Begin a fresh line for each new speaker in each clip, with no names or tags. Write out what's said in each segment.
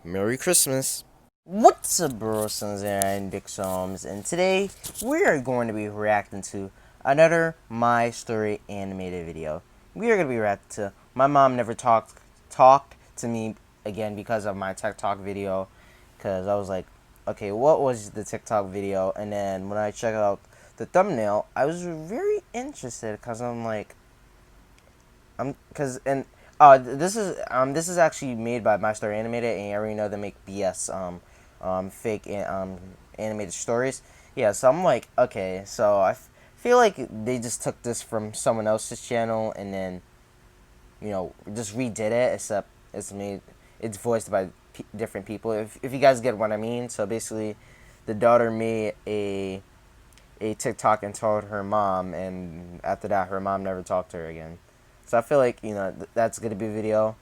Merry Christmas. What's up, bros and Dick Psalms, and today we are going to be reacting to another My Story animated video. We are going to be reacting to My Mom Never Talked to Me again because of my TikTok video, because I was like, okay, what was the TikTok video? And then when I checked out the thumbnail, I was very interested because I'm like, this is actually made by My Story Animated, and I already know they make BS fake animated stories. Yeah, so I'm like, okay, so feel like they just took this from someone else's channel and then just redid it, except it's voiced by different people. If you guys get what I mean. So basically, the daughter made a TikTok and told her mom, and after that, her mom never talked to her again. So I feel like, that's going to be a video.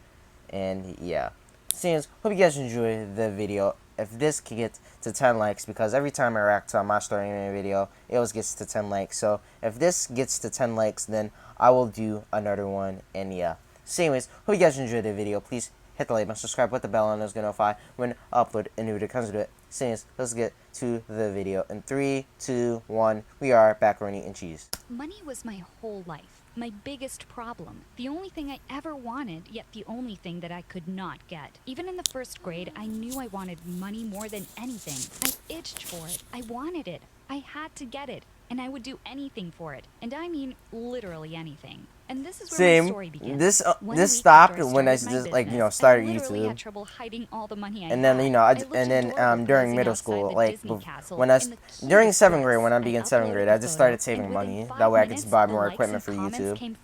And yeah. Seems, hope you guys enjoy the video. If this can get to 10 likes, because every time I react to My Story Anime video, it always gets to 10 likes. So if this gets to 10 likes, then I will do another one. And yeah. So anyways, hope you guys enjoyed the video. Please hit the like button, subscribe with the bell on, it's going to notify when I upload a new video comes to it. So anyways, let's get to the video. In 3, 2, 1, we are macaroni and cheese.
Money was my whole life, my biggest problem. The only thing I ever wanted, yet the only thing that I could not get. Even in the first grade, I knew I wanted money more than anything. I itched for it. I wanted it. I had to get it. And I would do anything for it. And I mean literally anything. And this is where my story begins.
This stopped when I just started
YouTube. Had trouble hiding all the money
and then during middle school, like when during 7th grade, when I began 7th grade, I just started saving money. That way I could buy more equipment for YouTube.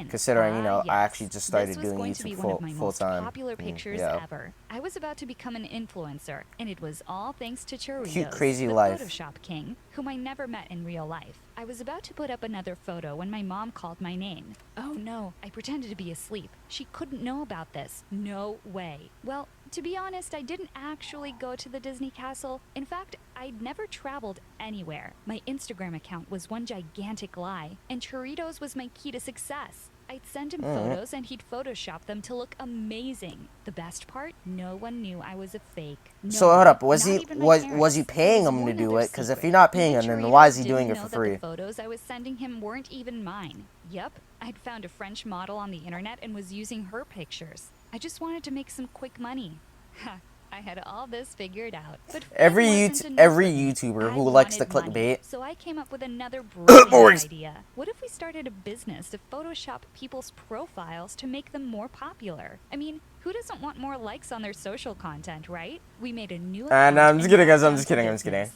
Considering I actually just started doing YouTube full time.
Popular pictures ever. I was about to become an influencer, and it was all thanks to Choritos,
Cute Crazy
the
Life
Photoshop king, whom I never met in real life. I was about to put up another photo when my mom called my name. Oh no, I pretended to be asleep. She couldn't know about this. No way. Well, to be honest, I didn't actually go to the Disney castle. In fact, I'd never traveled anywhere. My Instagram account was one gigantic lie, and Choritos was my key to success. I'd send him photos and he'd Photoshop them to look amazing. The best part, no one knew I was a fake.
So hold up, was he paying him to do it? Because if you're not paying him, then why is he doing it for free?
The photos I was sending him weren't even mine. Yep, I'd found a French model on the internet and was using her pictures. I just wanted to make some quick money. Ha. I had all this figured out. But
every YouTuber who likes to clickbait.
So I came up with another brilliant idea. What if we started a business to Photoshop people's profiles to make them more popular? I mean, who doesn't want more likes on their social content, right? We made a new
And I'm just kidding, guys. I'm just kidding.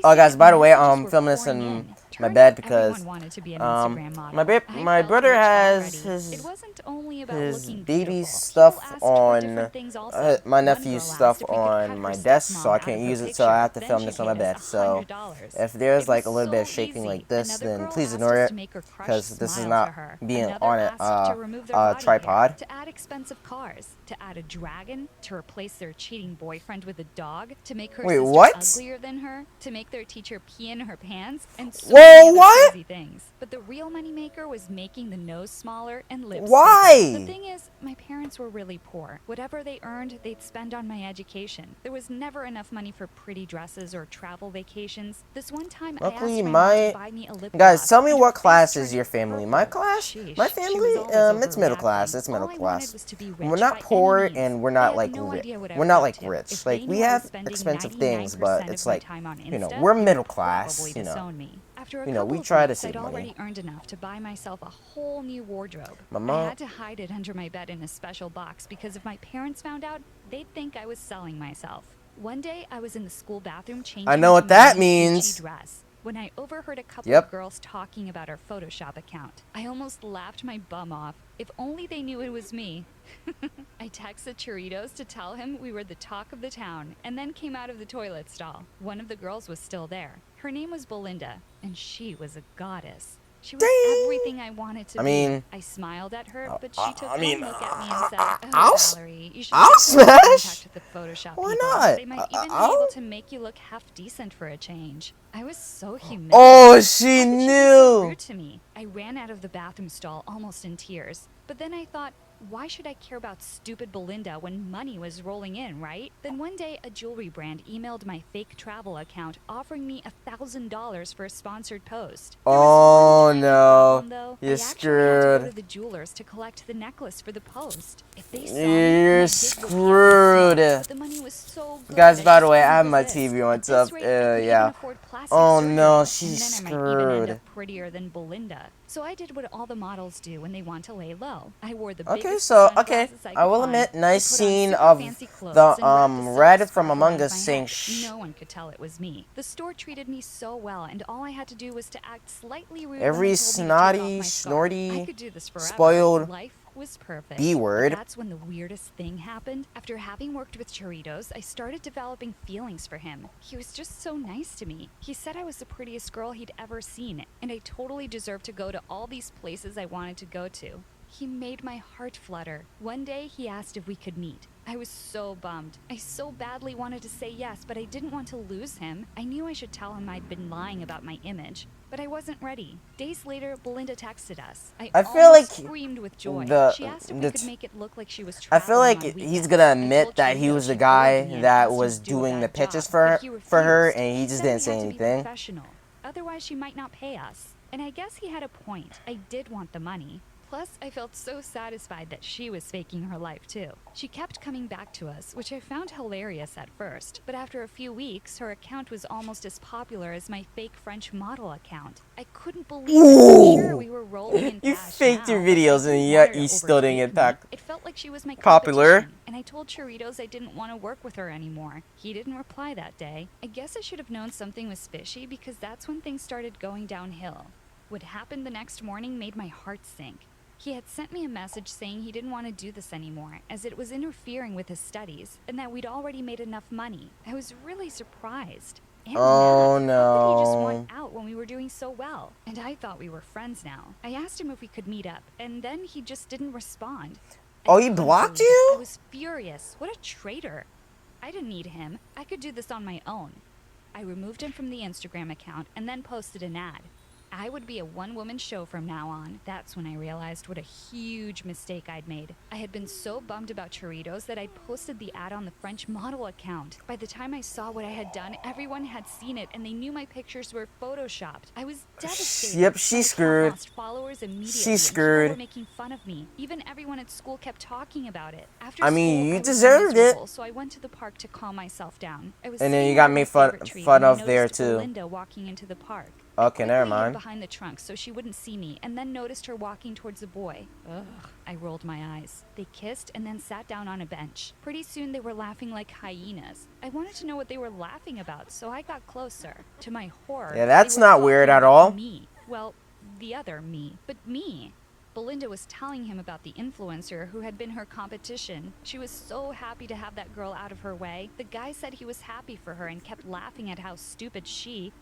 Oh, guys, by the way, I'm filming this in my bed because my brother has his baby stuff on my nephew's stuff on my desk, so I can't use it, so I have to film this on my bed. So if there's like a little bit of shaking like this, then please ignore it, because this is not being on a tripod.
To add expensive cars, to add a dragon, to replace their cheating boyfriend with a dog, to make her sister uglier than her, to make their teacher pee in her pants, and so many other crazy things. But the real moneymaker was making the nose smaller and lips bigger. The thing is, my parents were really poor. Whatever they earned, they'd spend on my education. There was never enough money for pretty dresses or travel vacations. This one time, I asked my mom to buy me a lip gloss.
Guys, tell me what class is your family? My class? My family? It's middle class. It's middle class. We're not poor and we're not like rich. Like, we have expensive things, but it's like, we're middle class, we try to save money.
I'd already earned enough to buy myself a whole new wardrobe.
Mama.
I had to hide it under my bed in a special box because if my parents found out, they'd think I was selling myself. One day, I was in the school bathroom changing
I know what that means.
Dress when I overheard a couple of girls talking about our Photoshop account. I almost laughed my bum off. If only they knew it was me. I texted Choritos to tell him we were the talk of the town, and then came out of the toilet stall. One of the girls was still there. Her name was Belinda, and she was a goddess. She was everything I wanted to be. I smiled at her, but she took one look at me and said, Valerie, you should
smash.
The Photoshop
Why
people.
not?
They might even be able to make you look half decent for a change. I was so humiliated.
Oh, she knew.
Rude to me. I ran out of the bathroom stall almost in tears. But then I thought, Why should I care about stupid Belinda when money was rolling in, right? Then one day, a jewelry brand emailed my fake travel account offering me $1,000 for a sponsored post. There was
Oh
one tiny
no,
problem, though.
you're
I actually had to go to
screwed.
the jewelers to collect the necklace for the post. If they saw me,
You're
my dick would be up in
screwed.
smoke, but the money was so good,
Guys,
I
by the
just
way, I
couldn't
have my
resist.
TV on.
At
What's
this
up?
rate, I could even
Yeah.
afford plastic
Oh
surgery,
no,
and
she's
then I might even end
screwed.
up prettier than Belinda. So I did what all the models do when they want to lay low. I wore the
Okay,
biggest
so okay,
sunglasses I
I
could
will
find.
admit,
I
nice
put on
scene
super
of
fancy clothes
the
and wrapped a silk
Red from
scarf
Among
around
Us
my
saying
head.
shh.
No one could tell it was me. The store treated me so well, and all I had to do was to act slightly rude when
Every
they told me to take
snotty,
off my scarf. I
snorty,
could do this forever.
spoiled
Life was perfect.
B
But
word.
that's when the weirdest thing happened. After having worked with Choritos, I started developing feelings for him. He was just so nice to me. He said I was the prettiest girl he'd ever seen, and I totally deserved to go to all these places I wanted to go to. He made my heart flutter. One day, he asked if we could meet. I was so bummed. I so badly wanted to say yes, but I didn't want to lose him. I knew I should tell him I'd been lying about my image, but I wasn't ready. Days later, Belinda texted us.
I feel like
screamed with joy.
the-
She asked if
the
we could
t-
make it look like she was
I
traveling
feel like
on
he's
weekends.
gonna
I
admit
told
that he
Choritos
was the
she'd bullied me
guy
and
that
asked him
was
to do a
doing the
bad
pitches
job,
for
but he
for her,
refused.
and he just
said
didn't
we
say
had to be
anything.
professional. Otherwise, she might not pay us. And I guess he had a point. I did want the money. Plus, I felt so satisfied that she was faking her life too. She kept coming back to us, which I found hilarious at first, but after a few weeks, her account was almost as popular as my fake French model account. I couldn't believe it. Sure, we were rolling in
You
cash
faked
now,
your
but I
videos
didn't
and
want
yet
her to
you still didn't
overtake
get
me.
back
It felt like she was my
popular.
competition, and I told Choritos I didn't want to work with her anymore. He didn't reply that day. I guess I should have known something was fishy because that's when things started going downhill. What happened the next morning made my heart sink. He had sent me a message saying he didn't want to do this anymore, as it was interfering with his studies, and that we'd already made enough money. I was really surprised. And
Oh
mad. How could he just
no.
want out when we were doing so well? And I thought we were friends now. I asked him if we could meet up, and then he just didn't respond.
Oh,
I
he
couldn't
blocked
believe it.
you?
I was furious. What a traitor. I didn't need him. I could do this on my own. I removed him from the Instagram account and then posted an ad. I would be a one-woman show from now on. That's when I realized what a huge mistake I'd made. I had been so bummed about Choritos that I'd posted the ad on the French model account. By the time I saw what I had done, everyone had seen it and they knew my pictures were photoshopped. I was devastated.
Yep,
My
she's
account
screwed.
lost followers immediately,
She's
and
screwed.
people were making fun of me. Even everyone at school kept talking about it. After
I mean,
school,
you
I was
deserved it.
miserable, so I went to the park to calm myself down. I was
And then
sitting
you got
under
made
my
fun
favorite tree
fun
when I
of there
noticed
too.
Belinda walking into the park.
Okay, never
Quickly hid
mind.
behind the trunk so she wouldn't see me, and then noticed her walking towards the boy. Ugh. I rolled my eyes. They kissed and then sat down on a bench. Pretty soon they were laughing like hyenas. I wanted to know what they were laughing about, so I got closer. To my horror,
Yeah, that's
they were
not weird
talking
at
about
all.
Me. Well, the other me. But me. Belinda was telling him about the influencer who had been her competition. She was so happy to have that girl out of her way. The guy said he was happy for her and kept laughing at how stupid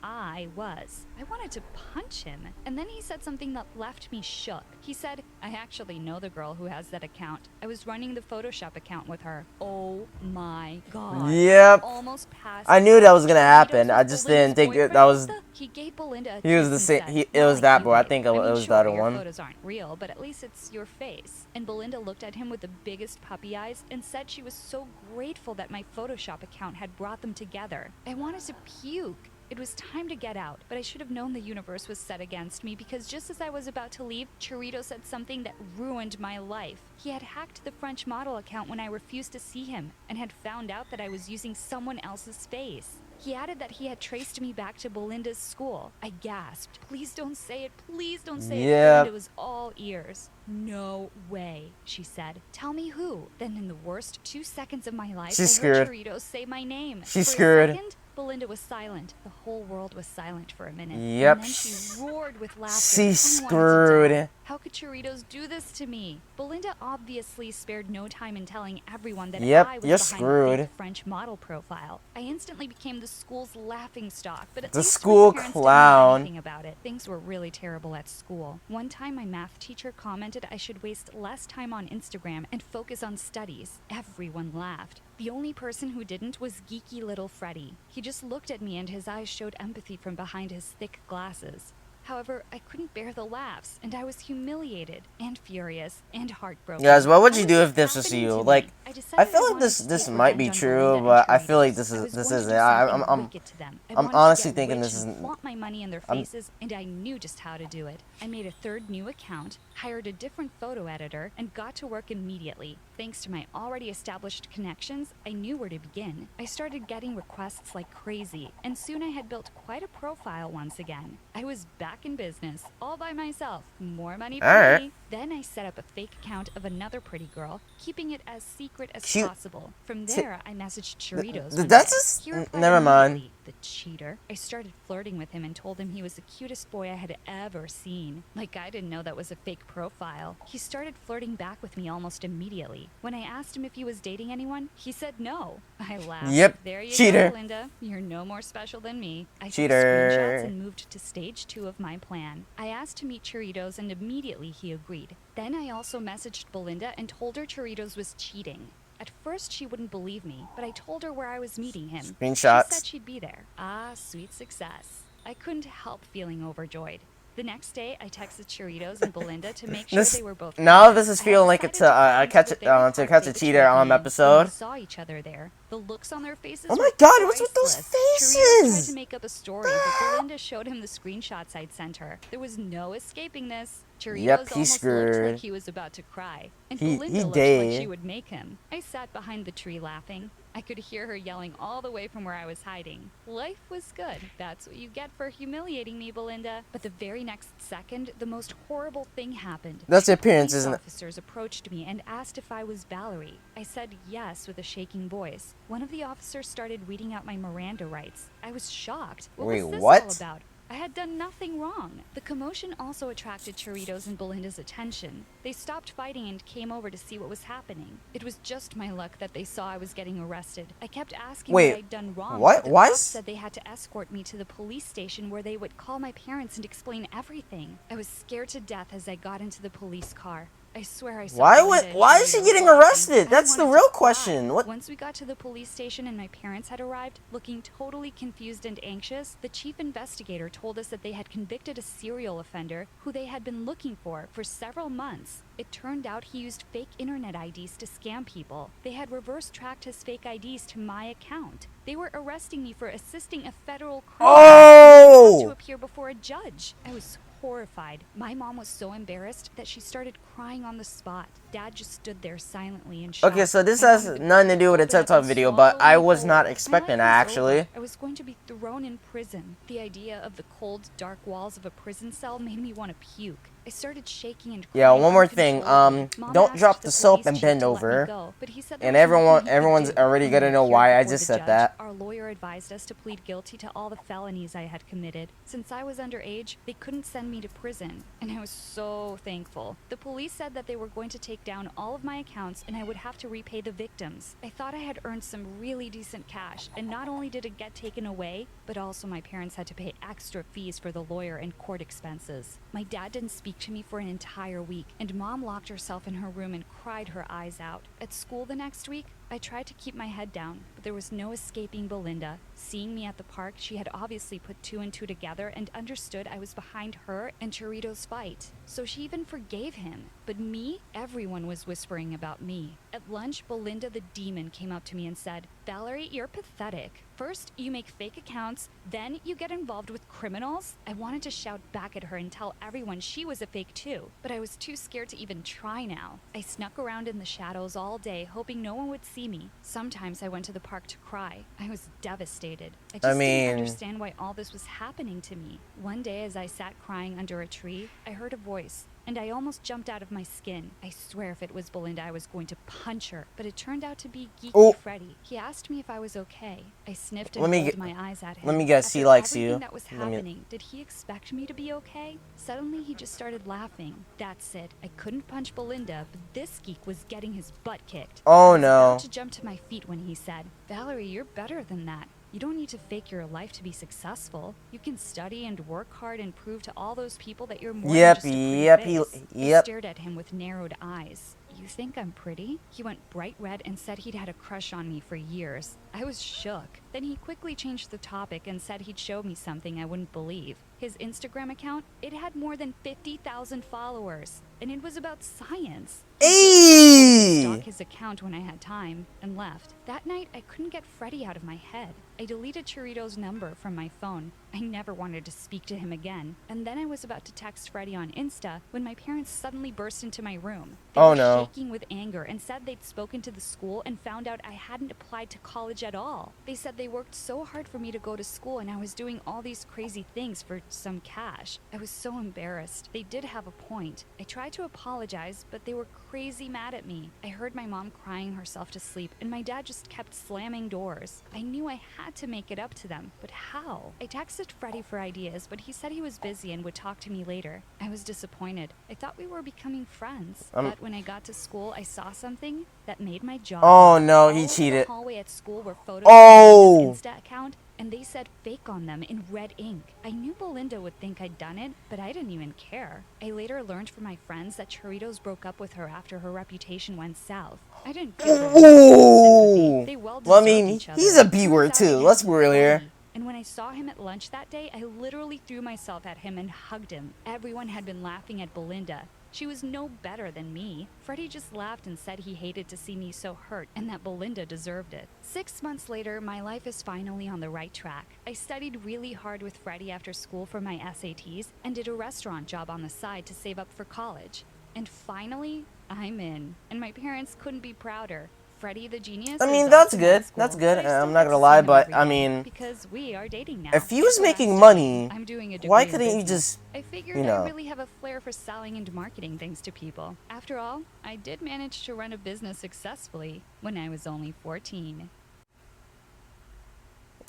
I was. I wanted to punch him. And then he said something that left me shook. He said, I actually know the girl who has that account. I was running the Photoshop account with her. Oh my god.
Yep.
Almost passed
I knew that was gonna
Choritos
happen.
was
I just
Belinda's
didn't think
boyfriend.
that was.
He gave Belinda a
He was
kiss
the
and
same.
said,
It
"Not
was
like
that
you,
boy. I
babe.
think it
I mean,
was the
sure,
other
your
one.
photos aren't real, but at least it's your face." And Belinda looked at him with the biggest puppy eyes and said she was so grateful that my Photoshop account had brought them together. I wanted to puke. It was time to get out, but I should have known the universe was set against me because just as I was about to leave, Chorito said something that ruined my life. He had hacked the French model account when I refused to see him and had found out that I was using someone else's face. He added that he had traced me back to Belinda's school. I gasped. Please don't say it. Please don't say it.
Yep.
Belinda was all ears. No way, she said. Tell me who. Then in the worst 2 seconds of my life,
She's
I heard
screwed.
Choritos say my name.
She's
For
screwed.
a second, Belinda was silent. The whole world was silent for a minute.
Yep.
And then she roared with laughter.
She's
I wanted to
screwed.
die. How could Choritos do this to me? Belinda obviously spared no time in telling everyone that
Yep,
I was
you're
behind the
screwed.
fake French model profile. I instantly became the school's laughing stock, but at
The
least
school
my parents
clown.
didn't know anything about it. Things were really terrible at school. One time my math teacher commented I should waste less time on Instagram and focus on studies. Everyone laughed. The only person who didn't was geeky little Freddy. He just looked at me and his eyes showed empathy from behind his thick glasses. However, I couldn't bear the laughs, and I was humiliated and furious and heartbroken.
Guys, what would you
What
do
was
if this was
happening
you?
to
Like,
me? I
I
decided
feel
I
like
wanted
this
to
this
take
might be
revenge on
true,
Belinda and
but I feel like
Cheritos.
this
I
is
was
this
going to
isn't.
do something wicked to them. I wanted
honestly
to get
thinking
rich
this
and
isn't.
flaunt my money in their
I'm
faces, and I knew just how to do it. I made a third new account, hired a different photo editor, and got to work immediately. Thanks to my already established connections, I knew where to begin. I started getting requests like crazy, and soon I had built quite a profile once again. I was back in business, all by myself. More money for
Alright.
me. Then I set up a fake account of another pretty girl, keeping it as secret as
Cute.
possible. From there, I messaged Cheritos.
That's
day.
just.
He replied
Never mind.
immediately. The cheater. I started flirting with him and told him he was the cutest boy I had ever seen. Like I didn't know that was a fake profile. He started flirting back with me almost immediately. When I asked him if he was dating anyone, he said no. I laughed.
Yep.
There you
Cheater.
go, Linda. You're no more special than me. I
Cheater.
took screenshots and moved to stage 2 of my plan. I asked to meet Cheritos and immediately he agreed. Then I also messaged Belinda and told her Cheritos was cheating. At first, she wouldn't believe me, but I told her where I was meeting him.
Screenshots.
She said she'd be there. Ah, sweet success. I couldn't help feeling overjoyed. The next day, I texted Cheritos and Belinda to make sure
This
they were both
now
there.
this is
I
feeling
had
like it's
decided
a catch
to find
to
the
catch a
very
cheater
hard thing. When
episode.
we saw each other there. The looks on their faces.
Oh my
were
God, what's with those
priceless. Cheritos tried
faces?
to make up a story, but Belinda showed him the screenshots I'd sent her. There was no escaping this. Cheritos
Yep, he's
almost looked
screwed.
like he was about to cry, and
He
Belinda looked
dead.
like she would make him. I sat behind the tree laughing. I could hear her yelling all the way from where I was hiding. Life was good. That's what you get for humiliating me, Belinda. But the very next second, the most horrible thing happened.
That's the
Two
appearance,
police
isn't it?
officers approached me and asked if I was Valerie. I said yes with a shaking voice. One of the officers started reading out my Miranda rights. I was shocked.
Wait,
was this
what?
all about? I had done nothing wrong. The commotion also attracted Cheritos and Belinda's attention. They stopped fighting and came over to see what was happening. It was just my luck that they saw I was getting arrested. I kept asking
Wait,
what I'd done wrong.
what?
But the
What?
cops said they had to escort me to the police station where they would call my parents and explain everything. I was scared to death as I got into the police car. I swear I saw Belinda and
Why is she
Cheritos
getting
laughing.
arrested?
I
That's the
wanted to
real
cry.
question. What?
Once we got to the police station and my parents had arrived, looking totally confused and anxious, the chief investigator told us that they had convicted a serial offender who they had been looking for several months. It turned out he used fake internet IDs to scam people. They had reverse tracked his fake IDs to my account. They were arresting me for assisting a federal criminal to
Oh!
appear before a judge. I was horrified. My mom was so embarrassed that she started crying on the spot. Dad just stood there silently in shock.
Okay, so this
I
has
wanted to
nothing to do with a
open up
TikTok
and
video,
swallow
but I
me
was
whole.
not
My
expecting
life
that
was
actually.
over. I was going to be thrown in prison. The idea of the cold, dark walls of a prison cell made me want to puke. I started shaking and crying.
Yeah, one more thing.
uncontrollably. Mom
Don't
asked
drop
the
the soap
police
and
chief
bend
to let me
over.
go, but he said there
And
was nothing he could
everyone's
do.
already
When
gonna
we
know
appeared
why I
before
just
the
said
judge,
that.
Our lawyer advised us to plead guilty to all the felonies I had committed. Since I was underage, they couldn't send me to prison, and I was so thankful. The police said that they were going to take down all of my accounts and I would have to repay the victims. I thought I had earned some really decent cash, and not only did it get taken away, but also my parents had to pay extra fees for the lawyer and court expenses. My dad didn't speak to me for an entire week, and Mom locked herself in her room and cried her eyes out. At school the next week, I tried to keep my head down, but there was no escaping Belinda. Seeing me at the park, she had obviously put two and two together and understood I was behind her and Cheritos' fight. So she even forgave him. But me? Everyone was whispering about me. At lunch, Belinda the demon came up to me and said, "Valerie, you're pathetic. First, you make fake accounts, then you get involved with criminals?" I wanted to shout back at her and tell everyone she was a fake too, but I was too scared to even try now. I snuck around in the shadows all day, hoping no one would see me. Sometimes I went to the park to cry. I was devastated. I just didn't understand why all this was happening to me. One day, as I sat crying under a tree, I heard a voice, and I almost jumped out of my skin. I swear if it was Belinda, I was going to punch her, but it turned out to be Geeky Freddy. He asked me if I was okay. I sniffed and rolled my eyes at him.
Let me guess, he
After
likes you.
everything that was happening, did he expect me to be okay? Suddenly, he just started laughing. That's it. I couldn't punch Belinda, but this geek was getting his butt kicked.
Oh
I was
no.
about to jump to my feet when he said, "Valerie, you're better than that. You don't need to fake your life to be successful. You can study and work hard and prove to all those people that you're more than just a pretty face." I stared at him with narrowed eyes. "You think I'm pretty?" He went bright red and said he'd had a crush on me for years. I was shook. Then he quickly changed the topic and said he'd show me something I wouldn't believe. His Instagram account, it had more than 50,000 followers, and it was about science. I
Hey!
stalk his account when I had time and left. That night, I couldn't get Freddie out of my head. I deleted Chirito's number from my phone. I never wanted to speak to him again. And then I was about to text Freddie on Insta when my parents suddenly burst into my room. They
Oh,
were
no.
shaking with anger and said they'd spoken to the school and found out I hadn't applied to college at all. They said they worked so hard for me to go to school and I was doing all these crazy things for some cash. I was so embarrassed. They did have a point. I tried to apologize, but they were crazy mad at me. I heard my mom crying herself to sleep and my dad just kept slamming doors. I knew I had to make it up to them, but how? I texted Freddie for ideas, but he said he was busy and would talk to me later. I was disappointed. I thought we were becoming friends, but when I got to school, I saw something that made my jaw
Oh,
drop.
no,
All
he
over
cheated.
The hallway at school were photos
Oh!
of his Insta account, and they said fake on them in red ink. I knew Belinda would think I'd done it, but I didn't even care. I later learned from my friends that Choritos broke up with her after her reputation went south. I didn't give them any sympathy. They well
Well, I
deserved
mean,
each other.
he's a B
Turns
word
out
too.
it
Let's
had
be real here.
Freddie. And when I saw him at lunch that day, I literally threw myself at him and hugged him. Everyone had been laughing at Belinda. She was no better than me. Freddie just laughed and said he hated to see me so hurt and that Belinda deserved it. 6 months later, my life is finally on the right track. I studied really hard with Freddie after school for my SATs and did a restaurant job on the side to save up for college. And finally, I'm in. And my parents couldn't be prouder. Freddie the genius.
I mean,
is
that's
off to
good.
med school,
That's good.
but I still
I'm not
get
gonna
to
lie,
see him
but
every
I
day
mean,
because we are dating now.
if he was
Guess what I'm
making
studying?
money,
I'm doing a
why
degree in
couldn't you
business.
just,
I figured
you know?
I really have a flair for selling and marketing things to people. After all, I did manage to run a business successfully when I was only 14.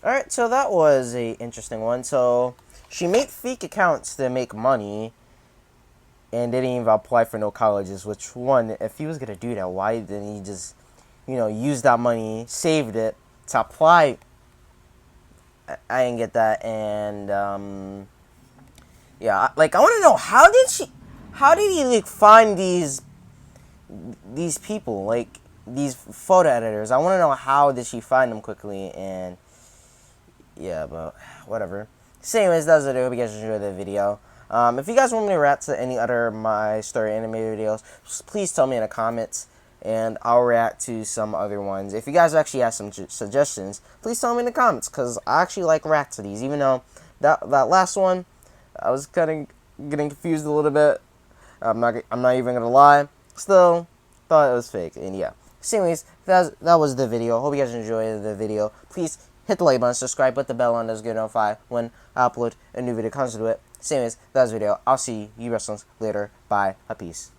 Alright, so that was a interesting one. So, she made fake accounts to make money and didn't even apply for no colleges, which one, if he was gonna do that, why didn't he just, use that money, saved it, to apply? I didn't get that, and, yeah, like, I want to know, how did he, like, find these people, like, these photo editors? I want to know how did she find them quickly, and, yeah, but, whatever. So anyways, that was it. I hope you guys enjoyed the video. If you guys want me to react to any other My Story animated videos, please tell me in the comments, and I'll react to some other ones. If you guys actually have some suggestions, please tell me in the comments, because I actually like react to these, even though that last one, I was kind of getting confused a little bit. I'm not even gonna lie. Still, thought it was fake, and yeah. So anyways, that was the video. Hope you guys enjoyed the video. Please hit the like button, subscribe, put the bell on to get notified when I upload a new video comes to it. So anyways, that was the video. I'll see you wrestlers later. Bye. Peace.